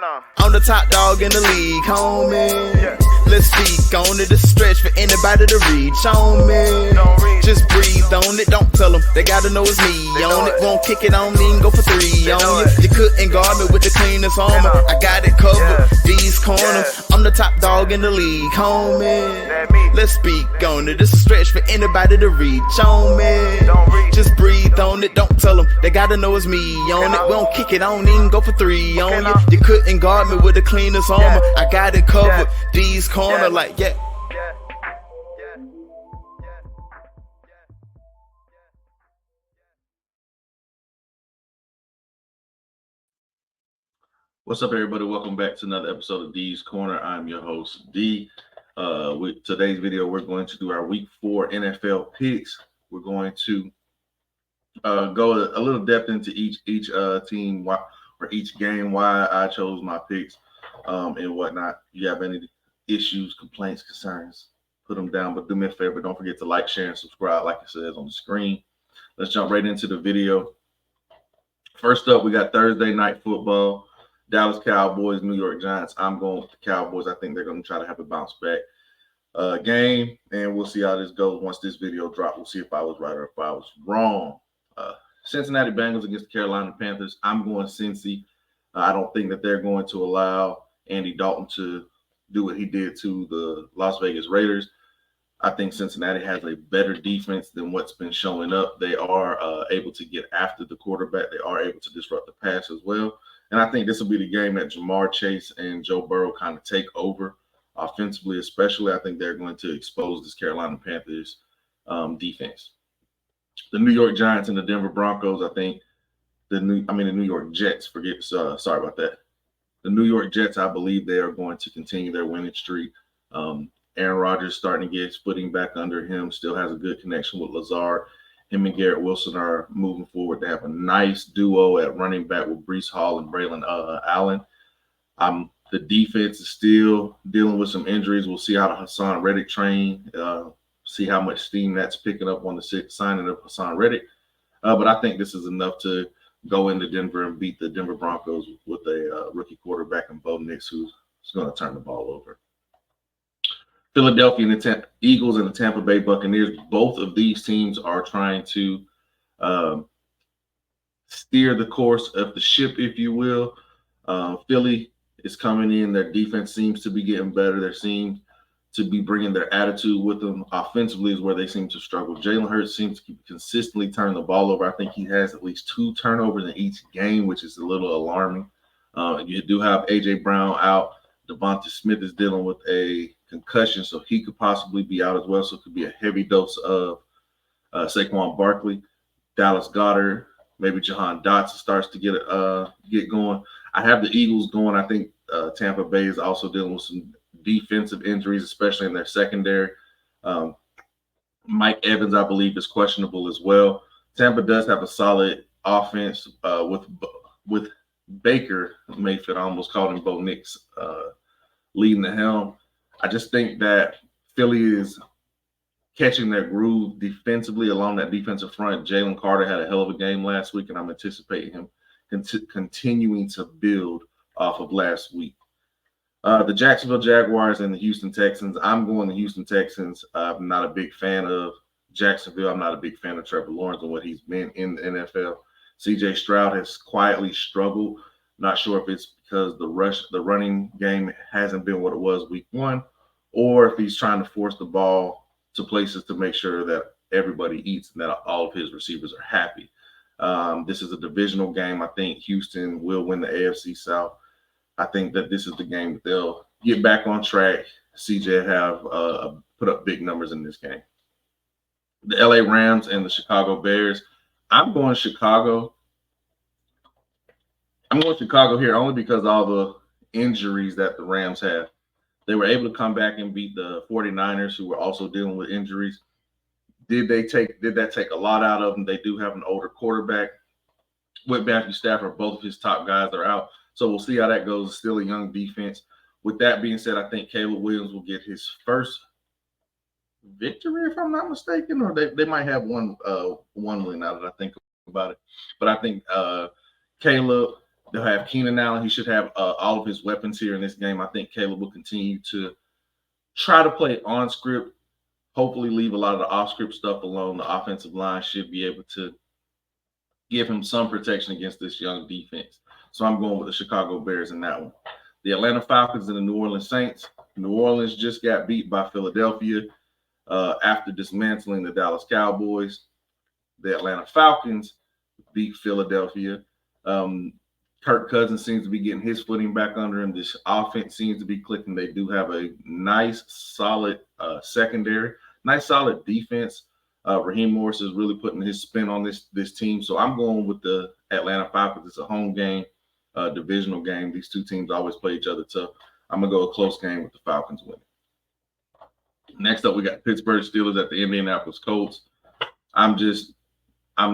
on? I'm the top dog in the league, homie. Yeah. Let's speak on it. It's a stretch for anybody to reach on me. Don't reach. Just breathe on it, don't tell them. They gotta know it's me They on know it. it. Won't kick it on me and go for 3 know on you. it. You couldn't guard me with the cleanest armor. know. I got it covered. Yeah. These corners, Yeah. I'm the top dog in the league, homie. That me. Let's speak on it. It's a stretch for anybody to reach on me. Don't reach. Just breathe on it, don't tell them. They gotta know it's me on Can it. I- We don't kick it on in, go for 3 on Can you. I- You couldn't guard me with the cleanest armor. Yeah. I got it covered. Yeah. These corner, Yeah. like, yeah. What's up, everybody? Welcome back to another episode of D's Corner. I'm your host, D. With today's video, we're going to do our Week 4 NFL picks. We're going to go a little depth into each team or each game, why I chose my picks and whatnot. If you have any issues, complaints, concerns, put them down. But do me a favor, don't forget to like, share, and subscribe like it says on the screen. Let's jump right into the video. First up, we got Thursday Night Football. Dallas Cowboys, New York Giants. I'm going with the Cowboys. I think they're going to try to have a bounce back game, and we'll see how this goes once this video drops. We'll see if I was right or if I was wrong. Cincinnati Bengals against the Carolina Panthers. I'm going Cincy. I don't think that they're going to allow Andy Dalton to do what he did to the Las Vegas Raiders. I think Cincinnati has a better defense than what's been showing up. They are able to get after the quarterback. They are able to disrupt the pass as well. And I think this will be the game that Jamar Chase and Joe Burrow kind of take over offensively, especially. I think they're going to expose this Carolina Panthers defense. The New York Giants and the Denver Broncos, I think the New York Jets, sorry about that. The New York Jets, I believe they are going to continue their winning streak. Aaron Rodgers starting to get his footing back under him, still has a good connection with Lazard. Him and Garrett Wilson are moving forward. They have a nice duo at running back with Breece Hall and Braylon Allen. The defense is still dealing with some injuries. We'll see how the Hassan Reddick train, see how much steam that's picking up on the signing of Hassan Reddick. But I think this is enough to go into Denver and beat the Denver Broncos with a rookie quarterback in Bo Nix, who's going to turn the ball over. Philadelphia and the Eagles and the Tampa Bay Buccaneers, both of these teams are trying to steer the course of the ship, if you will. Philly is coming in. Their defense seems to be getting better. They seem to be bringing their attitude with them. Offensively is where they seem to struggle. Jalen Hurts seems to consistently turn the ball over. I think he has at least 2 turnovers in each game, which is a little alarming. You do have A.J. Brown out. Devonta Smith is dealing with a concussion, so he could possibly be out as well. So it could be a heavy dose of Saquon Barkley, Dallas Goedert, maybe Jahan Dotson starts to get going. I have the Eagles going. I think Tampa Bay is also dealing with some defensive injuries, especially in their secondary. Mike Evans, I believe, is questionable as well. Tampa does have a solid offense with Baker Mayfield. I almost called him Bo Nix leading the helm. I just think that Philly is catching their groove defensively along that defensive front. Jalen Carter had a hell of a game last week, and I'm anticipating him continuing to build off of last week. The Jacksonville Jaguars and the Houston Texans. I'm going the Houston Texans. I'm not a big fan of Jacksonville. I'm not a big fan of Trevor Lawrence and what he's been in the NFL. C.J. Stroud has quietly struggled. Not sure if it's because the running game hasn't been what it was week 1, or if he's trying to force the ball to places to make sure that everybody eats and that all of his receivers are happy. This is a divisional game. I think Houston will win the AFC South. I think that this is the game that they'll get back on track. CJ have put up big numbers in this game. The LA Rams and the Chicago Bears. I'm going Chicago. I'm going Chicago here only because of all the injuries that the Rams have. They were able to come back and beat the 49ers, who were also dealing with injuries. Did that take a lot out of them? They do have an older quarterback with Matthew Stafford. Both of his top guys are out. So we'll see how that goes. It's still a young defense. With that being said, I think Caleb Williams will get his first victory, if I'm not mistaken, or they might have one win now that I think about it. But I think Caleb They'll have Keenan Allen. He should have all of his weapons here in this game. I think Caleb will continue to try to play on script, hopefully leave a lot of the off script stuff alone. The offensive line should be able to give him some protection against this young defense. So I'm going with the Chicago Bears in that one. The Atlanta Falcons and the New Orleans Saints. New Orleans just got beat by Philadelphia after dismantling the Dallas Cowboys. The Atlanta Falcons beat Philadelphia. Kirk Cousins seems to be getting his footing back under him. This offense seems to be clicking. They do have a nice, solid secondary, nice, solid defense. Raheem Morris is really putting his spin on this team. So I'm going with the Atlanta Falcons. It's a home game, divisional game. These two teams always play each other tough. I'm going to go a close game with the Falcons winning. Next up, we got Pittsburgh Steelers at the Indianapolis Colts. I'm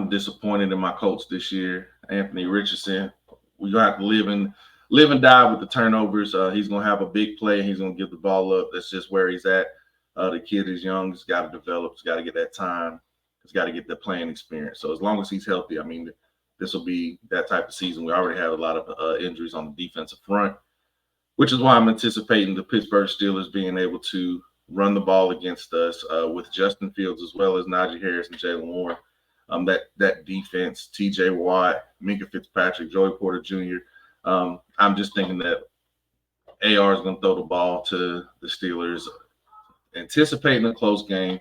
disappointed in my Colts this year. Anthony Richardson, we're going to have to live and die with the turnovers. He's going to have a big play. He's going to give the ball up. That's just where he's at. The kid is young. He's got to develop. He's got to get that time. He's got to get the playing experience. So as long as he's healthy, I mean, this will be that type of season. We already have a lot of injuries on the defensive front, which is why I'm anticipating the Pittsburgh Steelers being able to run the ball against us with Justin Fields as well as Najee Harris and Jaylen Warren. That defense, T.J. Watt, Minkah Fitzpatrick, Joey Porter Jr. I'm just thinking that AR is going to throw the ball to the Steelers. Anticipating a close game.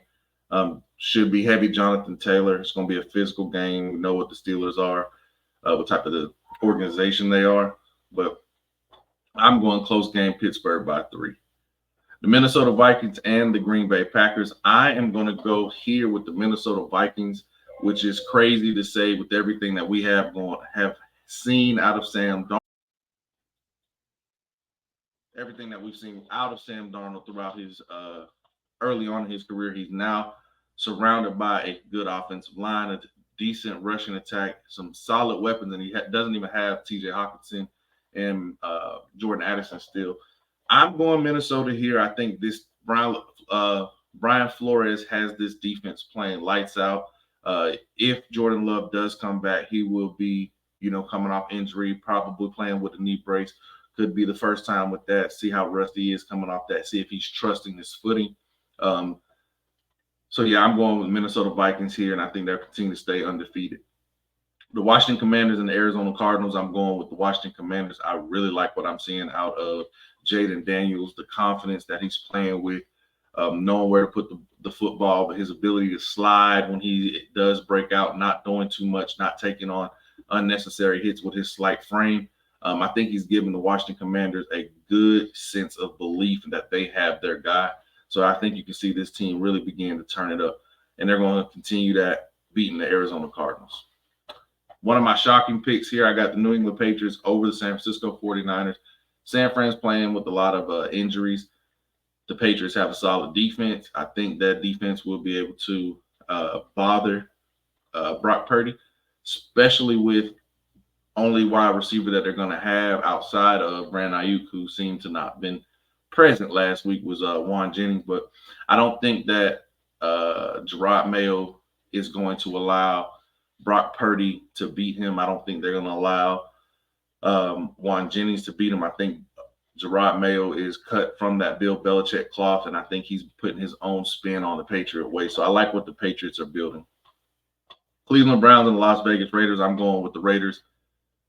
Should be heavy Jonathan Taylor. It's going to be a physical game. We know what the Steelers are, what type of the organization they are. But I'm going close game, Pittsburgh by 3. The Minnesota Vikings and the Green Bay Packers. I am going to go here with the Minnesota Vikings, which is crazy to say with everything that we have seen out of Sam Darnold. Everything that we've seen out of Sam Darnold throughout his early on in his career. He's now surrounded by a good offensive line, a decent rushing attack, some solid weapons, and he doesn't even have T.J. Hockenson and Jordan Addison still. I'm going Minnesota here. I think this Brian Flores has this defense playing lights out. If Jordan Love does come back, he will be, coming off injury, probably playing with a knee brace. Could be the first time with that. See how rusty he is coming off that. See if he's trusting his footing. So, yeah, I'm going with Minnesota Vikings here, and I think they'll continue to stay undefeated. The Washington Commanders and the Arizona Cardinals, I'm going with the Washington Commanders. I really like what I'm seeing out of Jaden Daniels, the confidence that he's playing with, knowing where to put the football, but his ability to slide when he does break out, not doing too much, not taking on unnecessary hits with his slight frame. I think he's giving the Washington Commanders a good sense of belief that they have their guy. So I think you can see this team really begin to turn it up, and they're going to continue that, beating the Arizona Cardinals. One of my shocking picks here, I got the New England Patriots over the San Francisco 49ers. San Fran's playing with a lot of injuries. The Patriots have a solid defense. I think that defense will be able to bother Brock Purdy, especially with only wide receiver that they're going to have outside of Brandon Ayuk, who seemed to not been present last week, was Juan Jennings. But I don't think that Gerard Mayo is going to allow Brock Purdy to beat him. I don't think they're going to allow Juan Jennings to beat him. I think Gerard Mayo is cut from that Bill Belichick cloth, and I think he's putting his own spin on the Patriot way. So I like what the Patriots are building. Cleveland Browns and the Las Vegas Raiders, I'm going with the Raiders.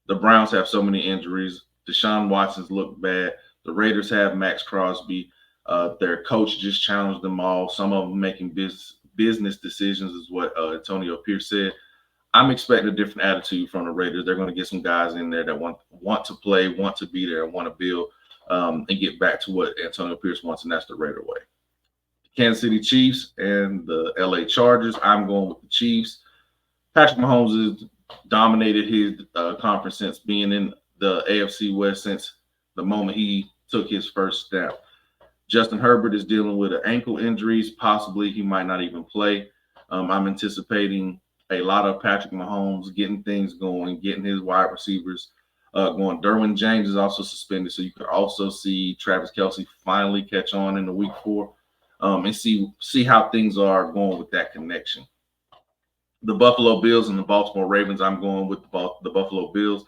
The Browns have so many injuries. Deshaun Watson's look bad. The Raiders have Max Crosby. Their coach just challenged them all. Some of them making business decisions is what Antonio Pierce said. I'm expecting a different attitude from the Raiders. They're going to get some guys in there that want to play, want to be there, and want to build and get back to what Antonio Pierce wants, and that's the Raider way. Kansas City Chiefs and the LA Chargers, I'm going with the Chiefs. Patrick Mahomes has dominated his conference since being in the AFC West since the moment he took his first snap. Justin Herbert is dealing with ankle injuries. Possibly he might not even play. I'm anticipating a lot of Patrick Mahomes getting things going, getting his wide receivers going. Derwin James is also suspended, so you could also see Travis Kelce finally catch on in the week 4 and see how things are going with that connection. The Buffalo Bills and the Baltimore Ravens, I'm going with the Buffalo Bills.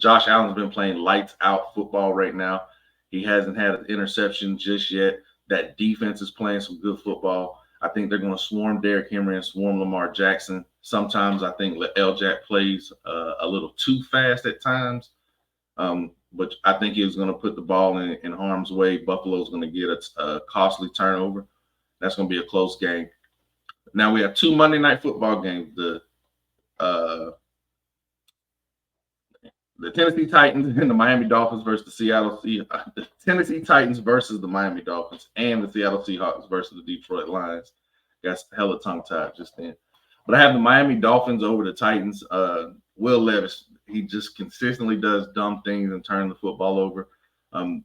Josh Allen's been playing lights out football right now. He hasn't had an interception just yet. That defense is playing some good football. I think they're going to swarm Derrick Henry and swarm Lamar Jackson. Sometimes I think L-Jack plays a little too fast at times. But I think he was going to put the ball in harm's way. Buffalo's going to get a costly turnover. That's going to be a close game. Now we have 2 Monday Night Football games. The Tennessee Titans and the Miami Dolphins versus the Seattle Seahawks. The Tennessee Titans versus the Miami Dolphins and the Seattle Seahawks versus the Detroit Lions. Got hella tongue-tied just then. But I have the Miami Dolphins over the Titans. Will Levis, he just consistently does dumb things and turn the football over.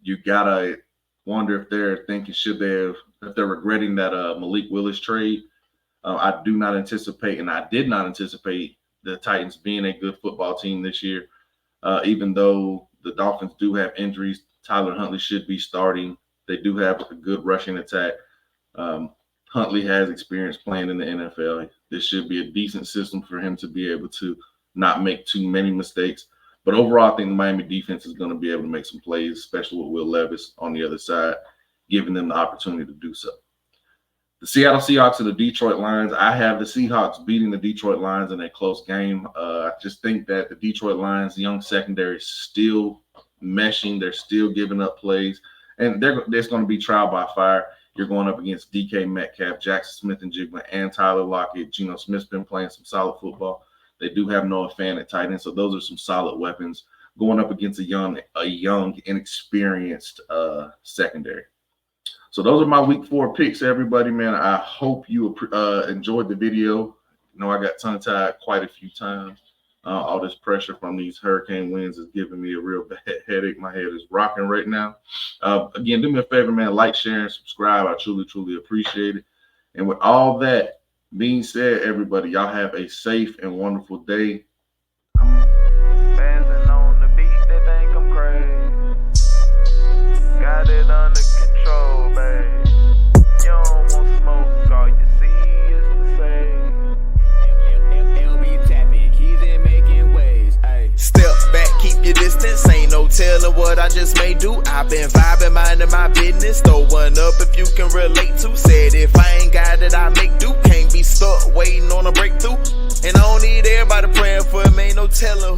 You gotta wonder if they're thinking, if they're regretting that Malik Willis trade. I do not anticipate, and I did not anticipate the Titans being a good football team this year. Even though the Dolphins do have injuries, Tyler Huntley should be starting. They do have a good rushing attack. Huntley has experience playing in the NFL. This should be a decent system for him to be able to not make too many mistakes. But overall, I think the Miami defense is going to be able to make some plays, especially with Will Levis on the other side, giving them the opportunity to do so. The Seattle Seahawks and the Detroit Lions. I have the Seahawks beating the Detroit Lions in a close game. I just think that the Detroit Lions' young secondary is still meshing. They're still giving up plays. And there's going to be trial by fire. You're going up against DK Metcalf, Jackson Smith-Njigba, and Tyler Lockett. Geno Smith's been playing some solid football. They do have Noah Fant at tight end, so those are some solid weapons going up against a young, inexperienced secondary. So those are my week 4 picks, everybody, man. I hope you enjoyed the video. I know I got tongue-tied quite a few times. All this pressure from these hurricane winds is giving me a real bad headache. My head is rocking right now. Again, do me a favor, man. Like, share, and subscribe. I truly, truly appreciate it. And with all that being said, everybody, y'all have a safe and wonderful day. Spazzing on the beat, they think I'm crazy. Got it under control, babe. You don't want smoke, all you see is the same. LB tapping, keys in making waves. Ayy. Step back, keep your distance. Ain't no telling what I just may do. I've been vibing, minding my business. Throw one up if you can relate to. Said if I ain't got it, I make do. Can't be stuck waiting on a breakthrough. And I don't need everybody praying for me. Ain't no telling